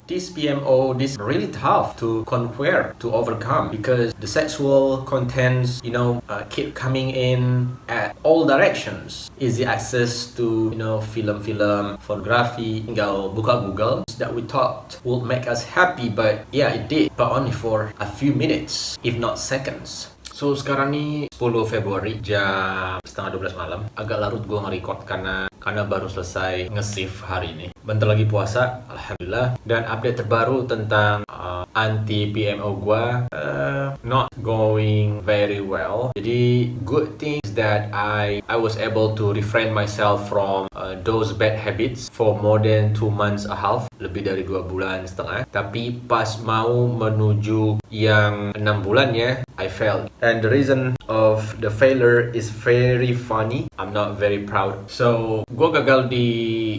this PMO, this really tough to conquer, to overcome, because the sexual contents, keep coming in at all directions. Easy access to, film, photography, tinggal buka Google, that we thought would make us happy, but yeah, it did, but only for a few minutes, if not seconds. So sekarang nih 10 Februari jam setengah 12 malam. Agak larut gue nge-record karena baru selesai nge-shift hari ini. Bentar lagi puasa, alhamdulillah. Dan update terbaru tentang anti PMO gue not going very well. Jadi good thing is that I was able to refrain myself from those bad habits for more than 2 months and a half, lebih dari 2 bulan setengah. Tapi pas mau menuju yang 6 bulannya, I failed. And the reason of the failure is very funny. I'm not very proud. So, gue gagal di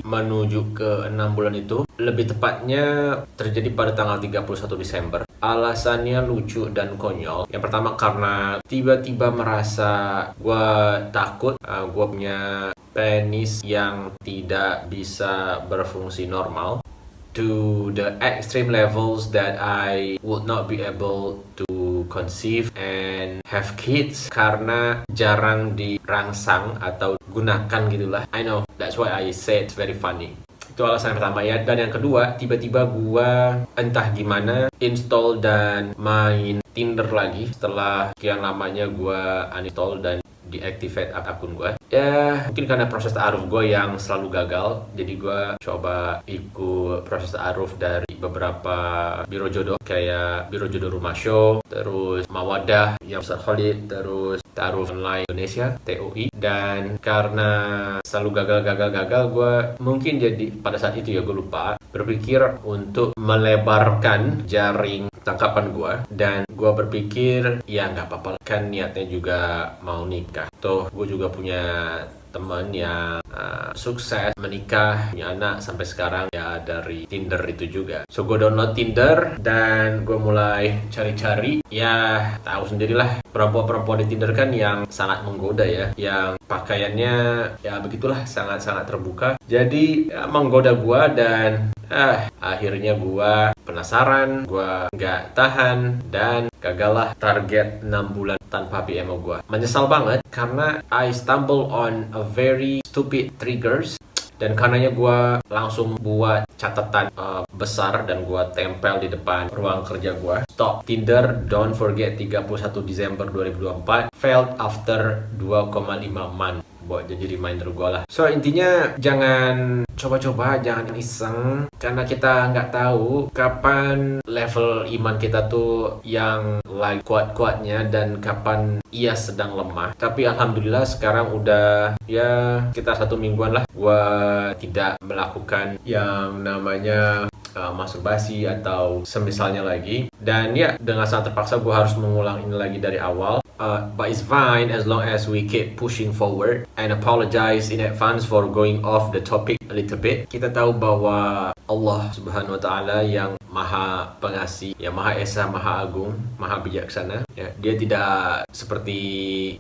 menuju ke 6 bulan itu. Lebih tepatnya terjadi pada tanggal 31 Desember. Alasannya lucu dan konyol. Yang pertama karena tiba-tiba merasa gue takut. Gue punya penis yang tidak bisa berfungsi normal. To the extreme levels that I would not be able to conceive and have kids karena jarang dirangsang atau gunakan gitulah. I know, that's why I said it's very funny. Itu alasan yang pertama ya. Dan yang kedua, tiba-tiba gua entah gimana install dan main Tinder lagi setelah sekian lamanya gua uninstall dan deactivate akun gue. Ya mungkin karena proses ta'aruf gue yang selalu gagal, jadi gue coba ikut proses ta'aruf dari beberapa biro jodoh kayak Biro Jodoh Rumah Show, terus Mawadah yang Ustaz Khalid, terus Ta'aruf Online Indonesia TOI. Dan karena selalu gagal gue mungkin jadi pada saat itu ya gue lupa berpikir untuk melebarkan jaring tangkapan gue, dan gue berpikir ya nggak apa-apa kan, niatnya juga mau nikah. Tuh gue juga punya teman yang sukses menikah, punya anak sampai sekarang ya dari Tinder itu juga. So gue download Tinder dan gue mulai cari-cari. Ya tahu sendirilah perempuan-perempuan di Tinder kan yang sangat menggoda ya, yang pakaiannya ya begitulah sangat-sangat terbuka. Jadi ya, menggoda gue dan akhirnya gue penasaran, gue nggak tahan dan gagallah target 6 bulan tanpa PMO gue. Menyesal banget karena I stumble on a very stupid triggers, dan karenanya gue langsung buat catatan besar dan gue tempel di depan ruang kerja gue. Stop Tinder, don't forget 31 Desember 2024, failed after 2,5 month. Buat jadi reminder gue lah. So intinya jangan coba-coba, jangan iseng, karena kita nggak tahu kapan level iman kita tuh yang lagi kuat-kuatnya dan kapan ia sedang lemah. Tapi alhamdulillah sekarang udah ya sekitar 1 mingguan lah gue tidak melakukan yang namanya masturbasi atau semisalnya lagi. Dan ya dengan sangat terpaksa gue harus mengulang ini lagi dari awal. But it's fine as long as we keep pushing forward, and apologize in advance for going off the topic a little bit. Kita tahu bahwa Allah Subhanahu wa Ta'ala yang Maha Pengasih, yang Maha Esa, Maha Agung, Maha Bijaksana ya. Dia tidak seperti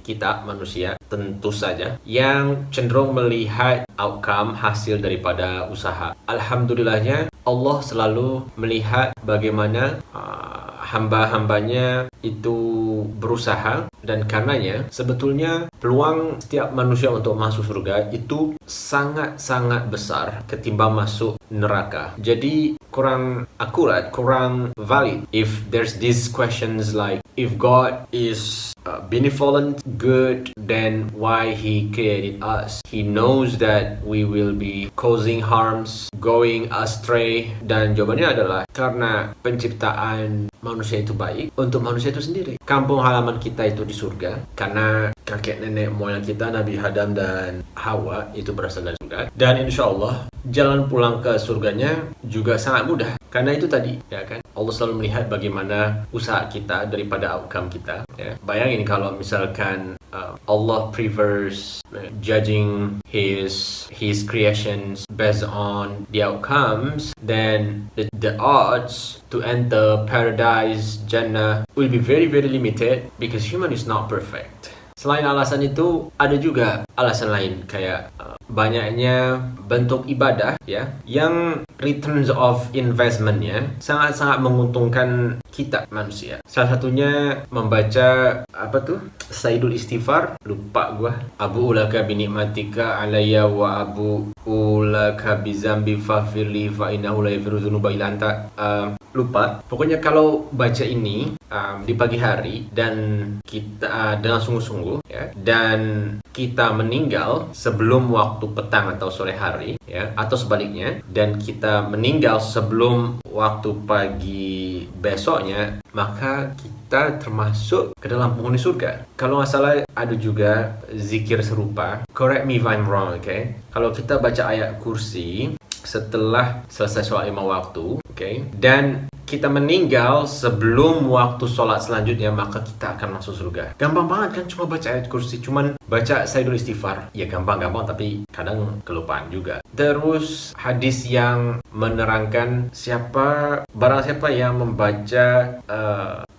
kita manusia, tentu saja, yang cenderung melihat outcome, hasil daripada usaha. Alhamdulillahnya Allah selalu melihat bagaimana hamba-hambanya itu berusaha, dan karenanya sebetulnya peluang setiap manusia untuk masuk surga itu sangat-sangat besar ketimbang masuk neraka. Jadi kurang akurat, kurang valid if there's these questions like, if God is benevolent, good, then why He created us? He knows that we will be causing harms, going astray. Dan jawabannya adalah karena penciptaan manusia itu baik untuk manusia itu sendiri. Kampung halaman kita itu di surga karena kakek nenek moyang kita Nabi Adam dan Hawa itu berasal dari surga. Dan insya Allah jalan pulang ke surganya juga sangat mudah. Karena itu tadi, ya kan, Allah selalu melihat bagaimana usaha kita daripada outcome kita. Ya. Bayangin kalau misalkan Allah prefers judging His creations based on the outcomes, then the odds to enter paradise, Jannah, will be very very limited because human is not perfect. Selain alasan itu, ada juga alasan lain kayak banyaknya bentuk ibadah ya yang returns of investment-nya sangat-sangat menguntungkan kita manusia. Salah satunya membaca Sayyidul Istighfar, lupa gua. Abu ulaka binikmatika alayya wa abu ulaka bizambi faghfirli fa innahu la yaghfiru dzunuba illa anta. Lupa. Pokoknya kalau baca ini di pagi hari dan kita dengan sungguh-sungguh ya, dan kita meninggal sebelum waktu petang atau sore hari ya, atau sebaliknya, dan kita meninggal sebelum waktu pagi besoknya, maka kita termasuk ke dalam penghuni surga. Kalau nggak salah ada juga zikir serupa. Correct me if I'm wrong, okay? Kalau kita baca ayat kursi setelah selesai sholat 5 waktu, okay, dan kita meninggal sebelum waktu sholat selanjutnya, maka kita akan masuk surga. Gampang banget kan, cuma baca ayat kursi, cuman baca Sayyidul Istighfar. Ya gampang-gampang, tapi kadang kelupaan juga. Terus hadis yang menerangkan barang siapa yang membaca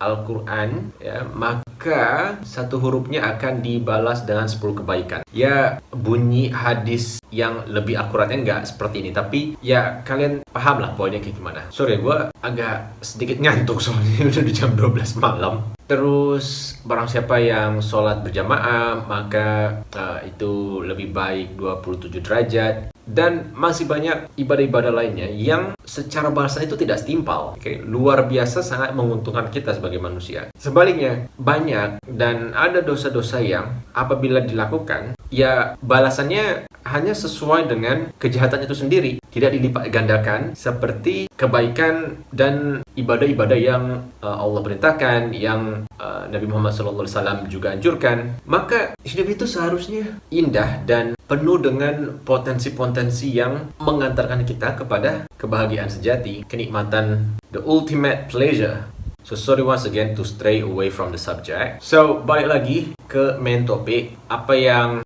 Al-Quran ya, maka satu hurufnya akan dibalas dengan 10 kebaikan. Ya bunyi hadis yang lebih akuratnya nggak seperti ini, tapi ya kalian paham lah poinnya kayak gimana. Sorry, gue agak sedikit ngantuk soalnya udah di jam 12 malam. Terus barang siapa yang sholat berjamaah, maka itu lebih baik 27 derajat. Dan masih banyak ibadah-ibadah lainnya yang secara bahasa itu tidak setimpal. Okay? Luar biasa sangat menguntungkan kita sebagai manusia. Sebaliknya, banyak dan ada dosa-dosa yang apabila dilakukan, ya balasannya hanya sesuai dengan kejahatan itu sendiri. Tidak dilipat gandakan seperti kebaikan dan ibadah-ibadah yang Allah perintahkan, yang Nabi Muhammad SAW juga anjurkan. Maka hidup itu seharusnya indah dan penuh dengan potensi-potensi yang mengantarkan kita kepada kebahagiaan sejati, kenikmatan, the ultimate pleasure. So sorry once again to stray away from the subject. So balik lagi ke main topik, apa yang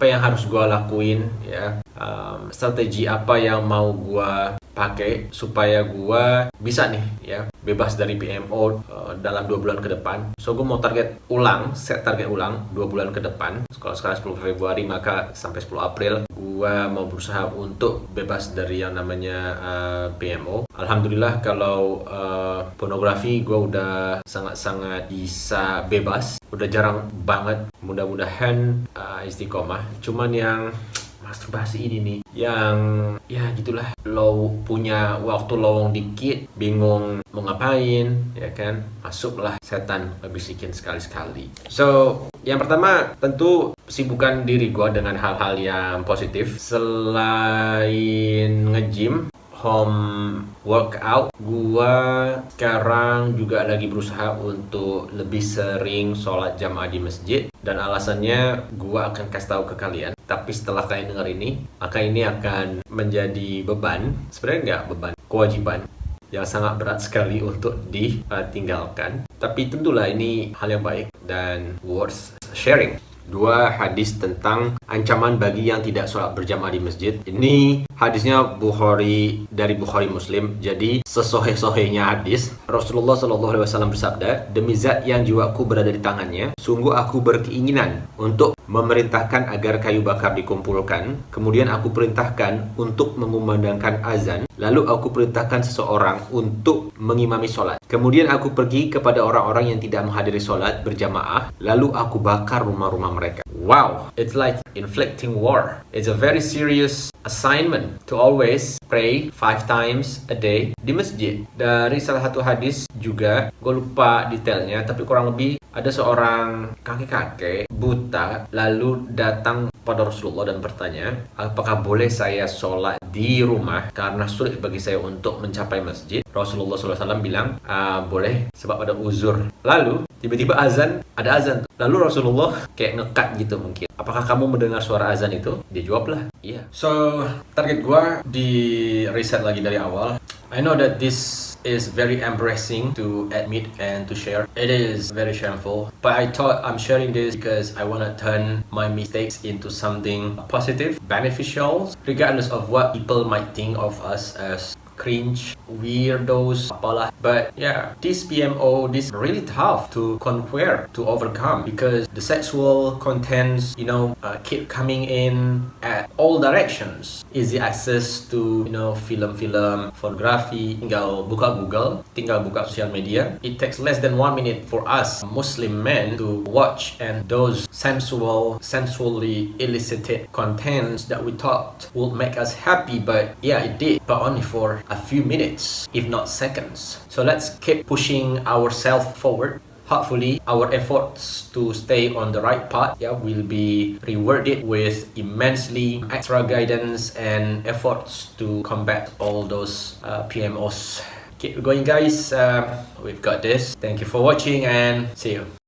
harus gue lakuin ya, strategi apa yang mau gue pakai supaya gue bisa nih ya bebas dari PMO dalam 2 bulan ke depan. So gue mau set target ulang 2 bulan ke depan. Kalau sekarang 10 Februari, maka sampai 10 April gue mau berusaha untuk bebas dari yang namanya PMO. Alhamdulillah kalau pornografi gue udah sangat-sangat bisa bebas, udah jarang banget. Mudah-mudahan istiqomah. Cuman yang masturbasi ini nih, yang ya gitulah, punya waktu lowong dikit, bingung mau ngapain, ya kan, masuklah setan bisikin sekali-sekali. So yang pertama tentu sibukkan diri gue dengan hal-hal yang positif. Selain nge-gym, home workout, gua sekarang juga lagi berusaha untuk lebih sering sholat jamaah di masjid, dan alasannya gua akan kasih tahu ke kalian. Tapi setelah kalian dengar ini, maka ini akan menjadi beban, sebenarnya nggak beban, kewajiban yang sangat berat sekali untuk ditinggalkan. Tapi tentulah ini hal yang baik dan worth sharing. 2 hadis tentang ancaman bagi yang tidak sholat berjamaah di masjid. Ini hadisnya dari Bukhari Muslim. Jadi sesohe-sohenya hadis, Rasulullah SAW bersabda, "Demi zat yang jiwaku berada di tangannya, sungguh aku berkeinginan untuk memerintahkan agar kayu bakar dikumpulkan. Kemudian aku perintahkan untuk mengumandangkan azan. Lalu aku perintahkan seseorang untuk mengimami sholat. Kemudian aku pergi kepada orang-orang yang tidak menghadiri sholat berjamaah. Lalu aku bakar rumah-rumah mereka." Wow, it's like inflicting war. It's a very serious assignment to always pray 5 times a day di masjid. Dari salah satu hadis juga, gue lupa detailnya, tapi kurang lebih ada seorang kakek-kakek buta lalu datang pada Rasulullah dan bertanya, apakah boleh saya sholat di rumah karena sulit bagi saya untuk mencapai masjid? Rasulullah SAW bilang, boleh sebab ada uzur. Lalu tiba-tiba ada azan. Lalu Rasulullah kayak ngekat gitu mungkin. Apakah kamu mendengar suara azan itu? Dia jawablah, iya. So target gua di riset lagi dari awal. I know that this is very embarrassing to admit and to share. It is very shameful, but I thought I'm sharing this because I want to turn my mistakes into something positive, beneficial, regardless of what people might think of us as cringe, weirdos, apalah. But yeah, this PMO, this really tough to conquer, to overcome, because the sexual contents, keep coming in at all directions. Easy access to, film-film, pornography. Tinggal buka Google, tinggal buka social media. It takes less than 1 minute for us Muslim men to watch, and those sensually elicited contents that we thought would make us happy, but yeah, it did, but only for a few minutes, if not seconds. So let's keep pushing ourselves forward. Hopefully, our efforts to stay on the right path will be rewarded with immensely extra guidance and efforts to combat all those PMOs. Keep going, guys. We've got this. Thank you for watching and see you.